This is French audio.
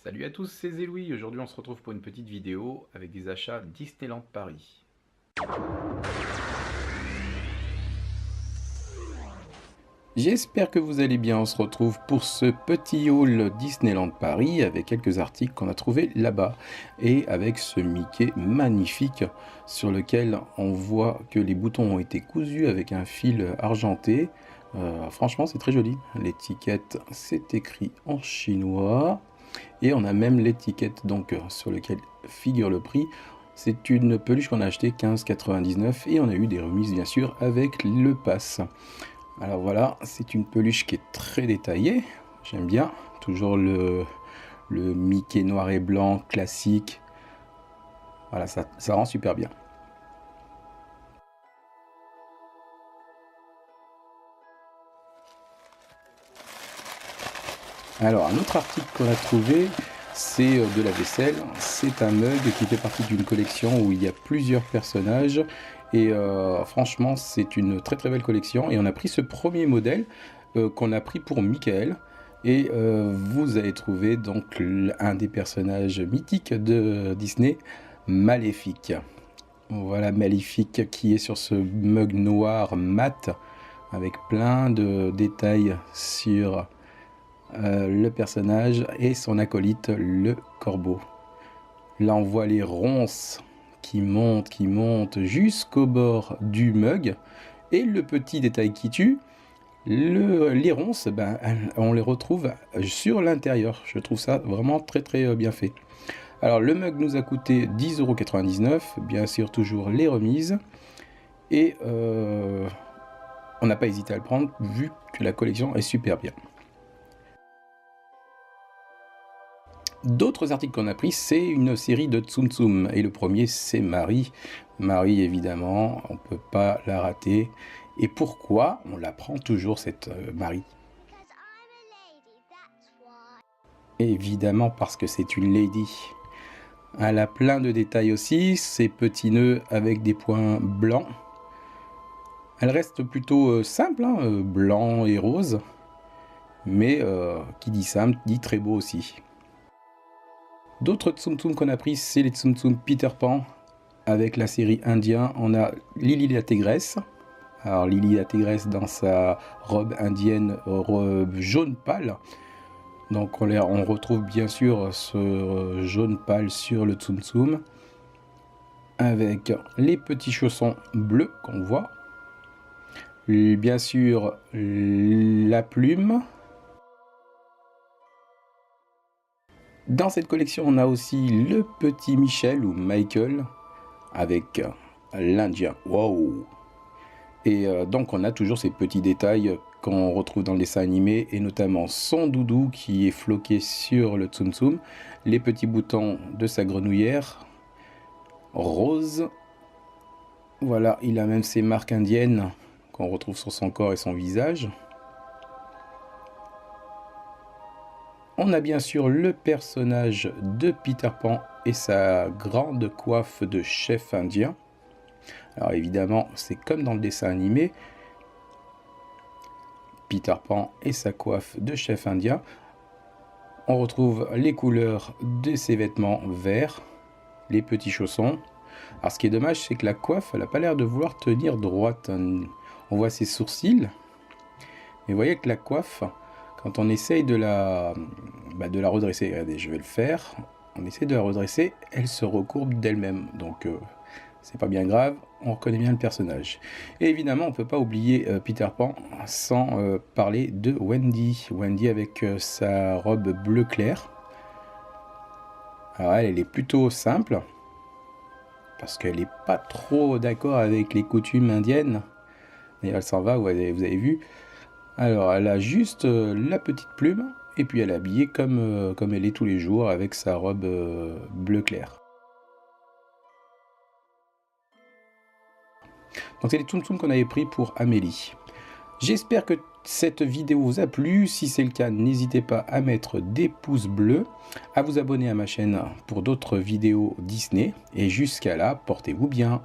Salut à tous, c'est Zéloui. Aujourd'hui, on se retrouve pour une petite vidéo avec des achats Disneyland Paris. J'espère que vous allez bien. On se retrouve pour ce petit haul Disneyland Paris avec quelques articles qu'on a trouvés là-bas et avec ce Mickey magnifique sur lequel on voit que les boutons ont été cousus avec un fil argenté. Franchement, c'est très joli. L'étiquette, c'est écrit en chinois. Et on a même l'étiquette donc sur lequel figure le prix. C'est une peluche qu'on a acheté 15,99 et on a eu des remises bien sûr avec le pass. Alors voilà, c'est une peluche qui est très détaillée. J'aime bien. Toujours le Mickey noir et blanc classique. Voilà, ça rend super bien. Alors, un autre article qu'on a trouvé, c'est de la vaisselle. C'est un mug qui fait partie d'une collection où il y a plusieurs personnages. Et franchement, c'est une très très belle collection. Et on a pris ce premier modèle qu'on a pris pour Michael. Et vous allez trouver donc un des personnages mythiques de Disney, Maléfique. Voilà Maléfique qui est sur ce mug noir mat avec plein de détails sur le personnage et son acolyte, le corbeau. Là, on voit les ronces qui montent jusqu'au bord du mug. Et le petit détail qui tue, les ronces, on les retrouve sur l'intérieur. Je trouve ça vraiment très très bien fait. Alors, le mug nous a coûté 10,99 €. Bien sûr, toujours les remises. Et on n'a pas hésité à le prendre vu que la collection est super bien. D'autres articles qu'on a pris, c'est une série de Tsum Tsum. Et le premier, c'est Marie. Marie, évidemment, on ne peut pas la rater. Et pourquoi on la prend toujours, cette Marie? Évidemment, parce que c'est une lady. Elle a plein de détails aussi. Ses petits nœuds avec des points blancs. Elle reste plutôt simple, hein, blanc et rose. Mais qui dit simple, dit très beau aussi. D'autres Tsum Tsum qu'on a pris, c'est les Tsum Tsum Peter Pan. Avec la série Indien, on a Lily la Tigresse. Alors Lily la Tigresse dans sa robe indienne jaune pâle. Donc on retrouve bien sûr ce jaune pâle sur le Tsum Tsum. Avec les petits chaussons bleus qu'on voit. Bien sûr la plume. Dans cette collection, on a aussi le petit Michel ou Michael avec l'Indien. Wow! Et donc, on a toujours ces petits détails qu'on retrouve dans le dessin animé et notamment son doudou qui est floqué sur le Tsum Tsum, les petits boutons de sa grenouillère rose. Voilà, il a même ses marques indiennes qu'on retrouve sur son corps et son visage. On a bien sûr le personnage de Peter Pan et sa grande coiffe de chef indien. Alors évidemment, c'est comme dans le dessin animé. Peter Pan et sa coiffe de chef indien. On retrouve les couleurs de ses vêtements verts, les petits chaussons. Alors ce qui est dommage, c'est que la coiffe, elle n'a pas l'air de vouloir tenir droite. On voit ses sourcils. Mais vous voyez que la coiffe, quand on essaye de la redresser, regardez, je vais le faire, on essaie de la redresser, elle se recourbe d'elle-même, donc c'est pas bien grave, on reconnaît bien le personnage. Et évidemment, on peut pas oublier Peter Pan sans parler de Wendy. Wendy avec sa robe bleu clair. Alors elle est plutôt simple, parce qu'elle n'est pas trop d'accord avec les coutumes indiennes. Et elle s'en va, vous avez vu. Alors, elle a juste la petite plume, et puis elle est habillée comme elle est tous les jours, avec sa robe bleu clair. Donc, c'est les Tsum Tsum qu'on avait pris pour Amélie. J'espère que cette vidéo vous a plu. Si c'est le cas, n'hésitez pas à mettre des pouces bleus, à vous abonner à ma chaîne pour d'autres vidéos Disney. Et jusqu'à là, portez-vous bien.